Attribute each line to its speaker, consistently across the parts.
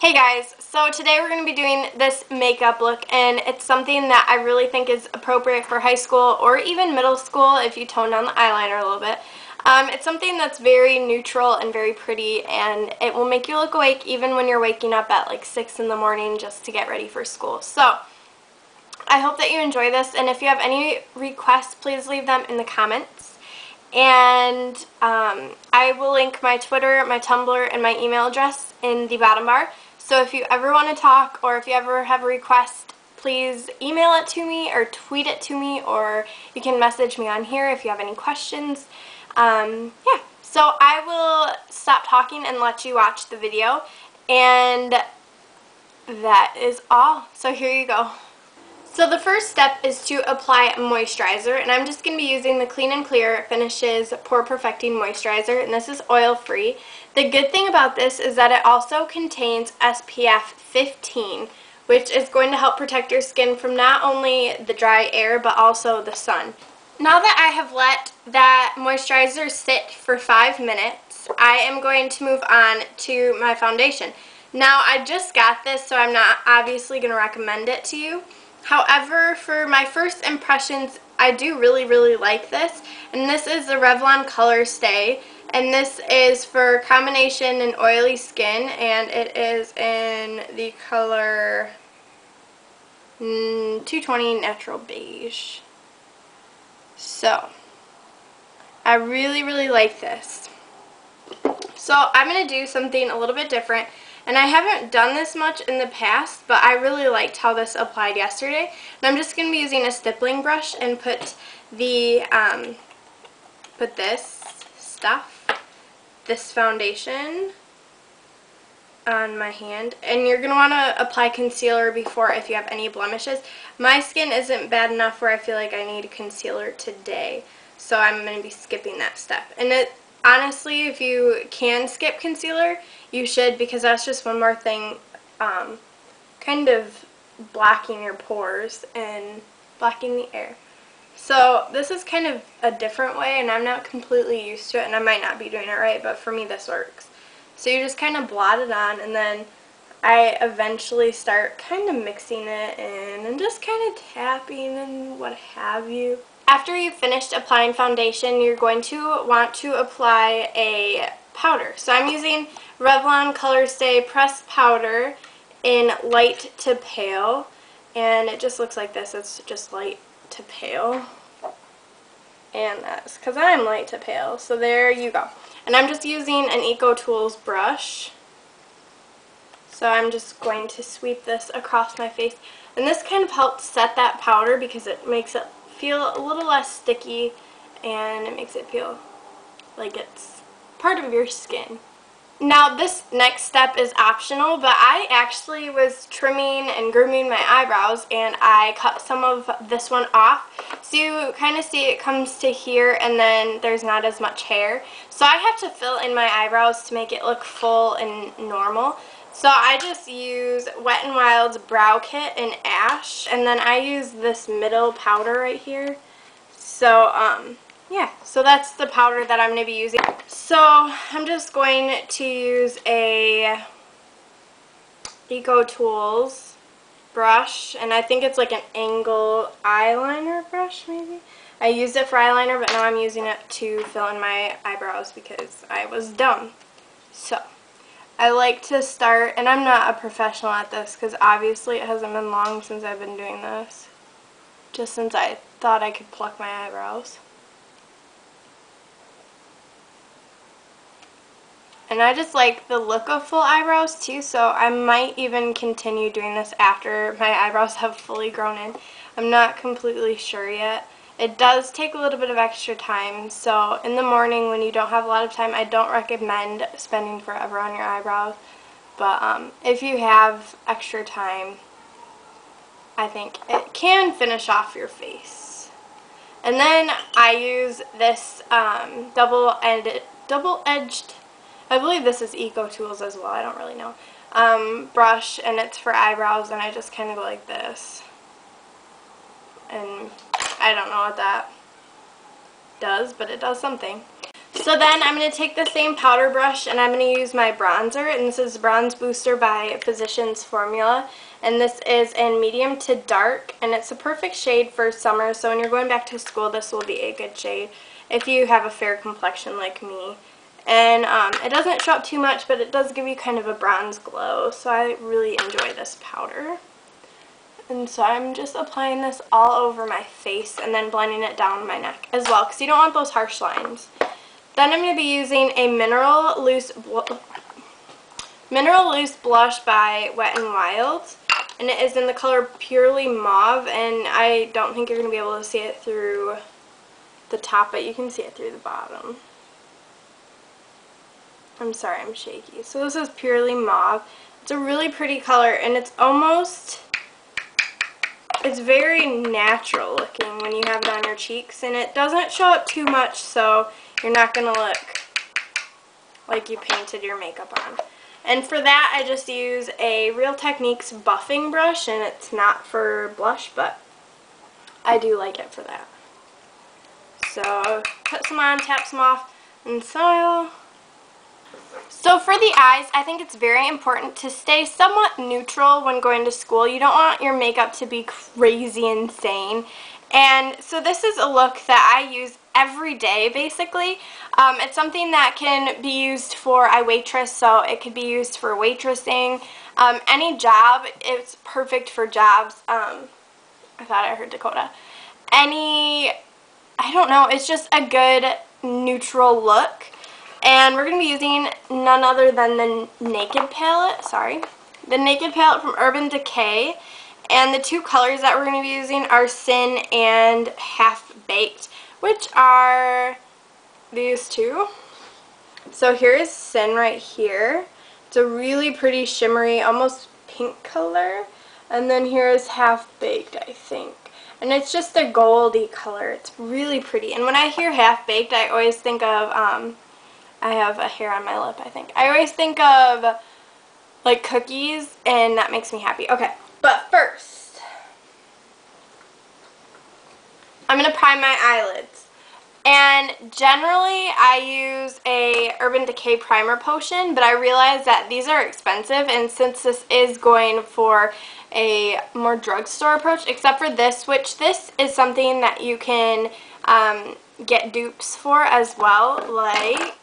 Speaker 1: Hey guys, so today we're going to be doing this makeup look, and it's something that I really think is appropriate for high school or even middle school if you tone down the eyeliner a little bit. It's something that's very neutral and very pretty, and it will make you look awake even when you're waking up at like 6 in the morning just to get ready for school. So I hope that you enjoy this, and if you have any requests, please leave them in the comments. And I will link my Twitter, my Tumblr, and my email address in the bottom bar. So if you ever want to talk or if you ever have a request, please email it to me or tweet it to me, or you can message me on here if you have any questions. Yeah, so I will stop talking and let you watch the video, and that is all. So here you go. So the first step is to apply moisturizer, and I'm just going to be using the Clean and Clear Finishes Pore Perfecting Moisturizer, and this is oil-free. The good thing about this is that it also contains SPF 15, which is going to help protect your skin from not only the dry air, but also the sun. Now that I have let that moisturizer sit for 5 minutes, I am going to move on to my foundation. Now, I just got this, so I'm not obviously going to recommend it to you. However, for my first impressions, I do really like this, and this is the Revlon Color Stay, and this is for combination and oily skin, and it is in the color 220 Natural Beige. So, I really like this. So, I'm going to do something a little bit different. And I haven't done this much in the past, but I really liked how this applied yesterday. And I'm just going to be using a stippling brush and put the, this foundation on my hand. And you're going to want to apply concealer before if you have any blemishes. My skin isn't bad enough where I feel like I need concealer today, so I'm going to be skipping that step. And honestly, if you can skip concealer, you should, because that's just one more thing kind of blocking your pores and blocking the air. So this is kind of a different way, and I'm not completely used to it, and I might not be doing it right, but for me this works. So you just kind of blot it on, and then I eventually start kind of mixing it in and just kind of tapping and what have you. After you've finished applying foundation, you're going to want to apply a powder. So I'm using Revlon Color Stay Pressed Powder in light to pale, and it just looks like this. It's just light to pale, and that's because I'm light to pale. So there you go. And I'm just using an Eco Tools brush. So I'm just going to sweep this across my face, and this kind of helps set that powder because it makes it feel a little less sticky, and it makes it feel like it's part of your skin. Now this next step is optional, but I actually was trimming and grooming my eyebrows, and I cut some of this one off. So you kind of see it comes to here, and then there's not as much hair. So I have to fill in my eyebrows to make it look full and normal. So I just use Wet n Wild's Brow Kit in Ash, and then I use this middle powder right here. So, yeah, so that's the powder that I'm going to be using. So I'm just going to use a Eco Tools brush, and I think it's like an angle eyeliner brush maybe. I used it for eyeliner, but now I'm using it to fill in my eyebrows because I was dumb. So I like to start, and I'm not a professional at this because obviously it hasn't been long since I've been doing this, just since I thought I could pluck my eyebrows. And I just like the look of full eyebrows too, so I might even continue doing this after my eyebrows have fully grown in. I'm not completely sure yet. It does take a little bit of extra time, so in the morning when you don't have a lot of time, I don't recommend spending forever on your eyebrows. But if you have extra time, I think it can finish off your face. And then I use this double-edged, I believe this is Eco Tools as well, I don't really know, brush, and it's for eyebrows, and I just kind of go like this. And I don't know what that does, but it does something. So then I'm going to take the same powder brush and I'm going to use my bronzer, and this is Bronze Booster by Physicians Formula, and this is in medium to dark, and it's a perfect shade for summer, so when you're going back to school this will be a good shade if you have a fair complexion like me. And it doesn't show up too much, but it does give you kind of a bronze glow, so I really enjoy this powder. And so I'm just applying this all over my face and then blending it down my neck as well, because you don't want those harsh lines. Then I'm going to be using a Mineral Loose blush by Wet n Wild, and it is in the color Purely Mauve, and I don't think you're going to be able to see it through the top, but you can see it through the bottom. I'm sorry, I'm shaky. So this is Purely Mauve. It's a really pretty color, and it's very natural looking when you have it on your cheeks, and it doesn't show up too much, so you're not going to look like you painted your makeup on. And for that, I just use a Real Techniques buffing brush, and it's not for blush, but I do like it for that. So put some on, tap some off, and style. So for the eyes, I think it's very important to stay somewhat neutral when going to school. You don't want your makeup to be crazy insane. And so this is a look that I use every day, basically. It's something that can be used for, I waitress, so it could be used for waitressing. Any job, it's perfect for jobs. I thought I heard Dakota. I don't know, it's just a good neutral look. And we're going to be using none other than the Naked palette, the Naked palette from Urban Decay. And the two colors that we're going to be using are Sin and Half Baked, which are these two. So here is Sin right here. It's a really pretty shimmery, almost pink color. And then here is Half Baked, I think. And it's just a goldy color. It's really pretty. And when I hear Half Baked, I always think of, I have a hair on my lip, I think. I always think of, like, cookies, and that makes me happy. Okay, but first, I'm going to prime my eyelids. And generally, I use a Urban Decay primer potion, but I realize that these are expensive, and since this is going for a more drugstore approach, except for this, which this is something that you can get dupes for as well, like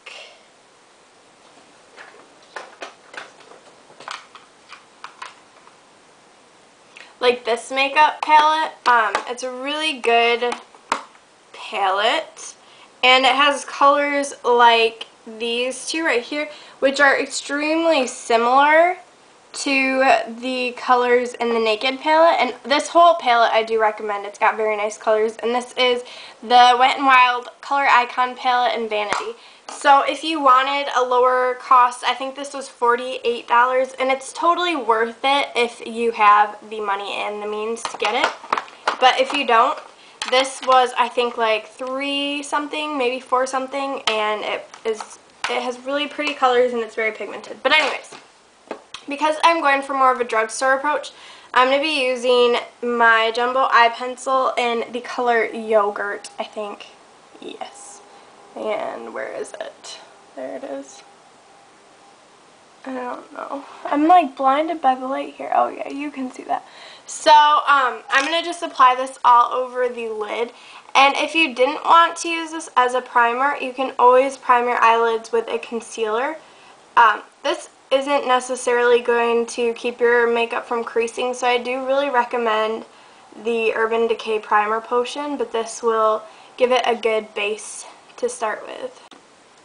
Speaker 1: this makeup palette. It's a really good palette, and it has colors like these two right here, which are extremely similar to the colors in the Naked palette. And this whole palette I do recommend. It's got very nice colors, and this is the Wet n Wild Color Icon palette in Vanity. So if you wanted a lower cost, I think this was $48, and it's totally worth it if you have the money and the means to get it. But if you don't, this was, I think, like $3 something, maybe $4 something, and it has really pretty colors, and it's very pigmented. But anyways, because I'm going for more of a drugstore approach, I'm going to be using my Jumbo Eye Pencil in the color Yogurt, I think. Yes. And where is it? There it is. I don't know. I'm like blinded by the light here. Oh yeah, you can see that. So I'm going to just apply this all over the lid. And if you didn't want to use this as a primer, you can always prime your eyelids with a concealer. This isn't necessarily going to keep your makeup from creasing, so I do really recommend the Urban Decay Primer Potion, but this will give it a good base to start with.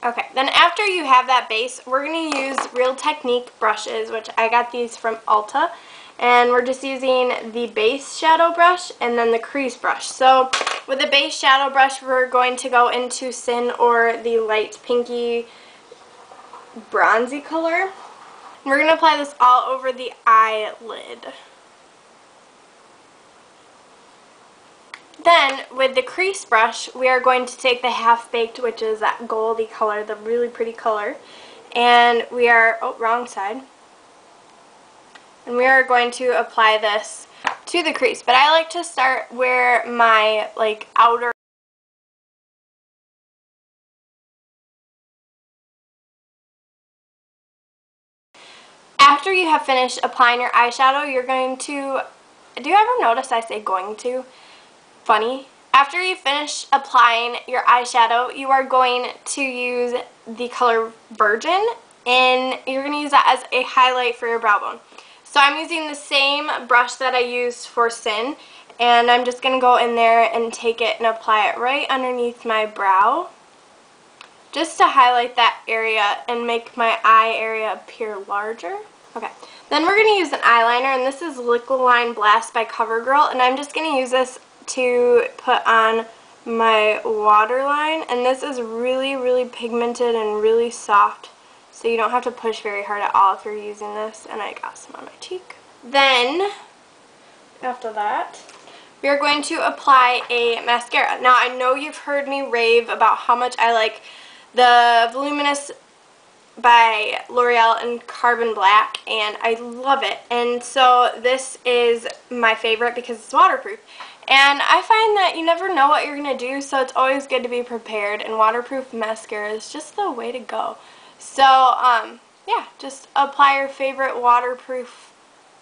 Speaker 1: Okay, then after you have that base, we're going to use Real Technique brushes, which I got these from Ulta, and we're just using the base shadow brush and then the crease brush. So with the base shadow brush, we're going to go into Sin or the light pinky bronzy color. We're going to apply this all over the eyelid. Then, with the crease brush, we are going to take the Half Baked, which is that goldy color, the really pretty color, and we are, oh, wrong side, and we are going to apply this to the crease. But I like to start where my, like, outer have finished applying your eyeshadow, you're going to, do you ever notice I say going to? Funny. After you finish applying your eyeshadow, you are going to use the color Virgin, and you're going to use that as a highlight for your brow bone. So I'm using the same brush that I used for Sin, and I'm just going to go in there and take it and apply it right underneath my brow, just to highlight that area and make my eye area appear larger. Okay, then we're going to use an eyeliner, and this is Liquid Line Blast by Covergirl, and I'm just going to use this to put on my waterline, and this is really, really pigmented and really soft, so you don't have to push very hard at all if you're using this, and I got some on my cheek. Then, after that, we are going to apply a mascara. Now, I know you've heard me rave about how much I like the Voluminous by L'Oreal in Carbon Black, and I love it, and so this is my favorite because it's waterproof. And I find that you never know what you're going to do, so it's always good to be prepared, and waterproof mascara is just the way to go. So, yeah, just apply your favorite waterproof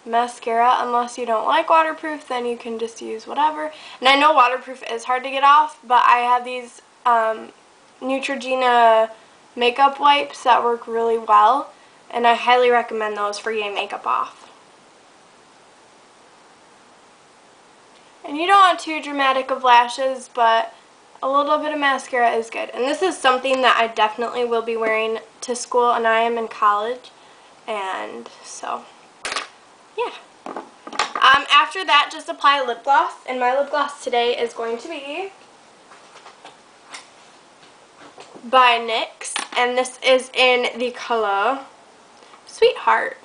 Speaker 1: mascara. Unless you don't like waterproof, then you can just use whatever. And I know waterproof is hard to get off, but I have these Neutrogena makeup wipes that work really well, and I highly recommend those for getting makeup off. And you don't want too dramatic of lashes, but a little bit of mascara is good. And this is something that I definitely will be wearing to school, and I am in college, and so, yeah. After that, just apply lip gloss, and my lip gloss today is going to be by NYX, and this is in the color Sweetheart,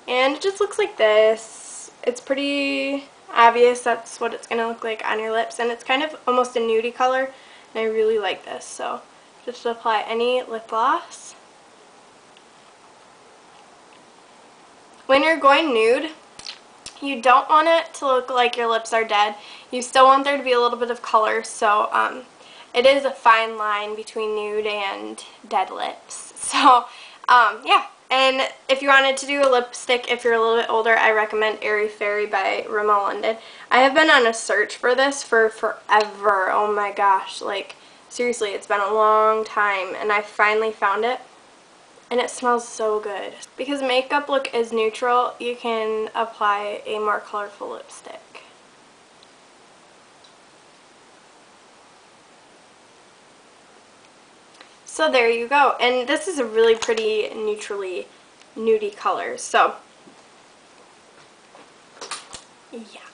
Speaker 1: and it just looks like this. It's pretty obvious that's what it's going to look like on your lips, and it's kind of almost a nudie color, and I really like this. So just apply any lip gloss. When you're going nude, you don't want it to look like your lips are dead. You still want there to be a little bit of color, so it is a fine line between nude and dead lips. So yeah. And if you wanted to do a lipstick, if you're a little bit older, I recommend Airy by Rimmel London. I have been on a search for this for forever. Oh my gosh, like seriously, it's been a long time, and I finally found it, and it smells so good. Because makeup look is neutral, you can apply a more colorful lipstick. So there you go, and this is a really pretty neutrally nudie color, so yeah.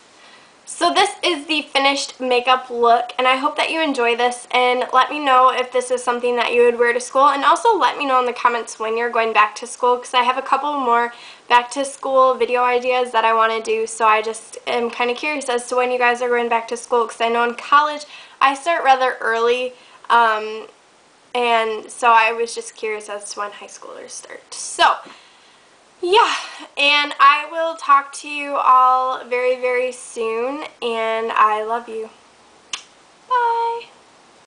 Speaker 1: So this is the finished makeup look, and I hope that you enjoy this, and let me know if this is something that you would wear to school, and also let me know in the comments when you're going back to school, because I have a couple more back to school video ideas that I want to do, so I just am kind of curious as to when you guys are going back to school, because I know in college I start rather early, and so I was just curious as to when high schoolers start. So, yeah, and I will talk to you all very, very soon, and I love you.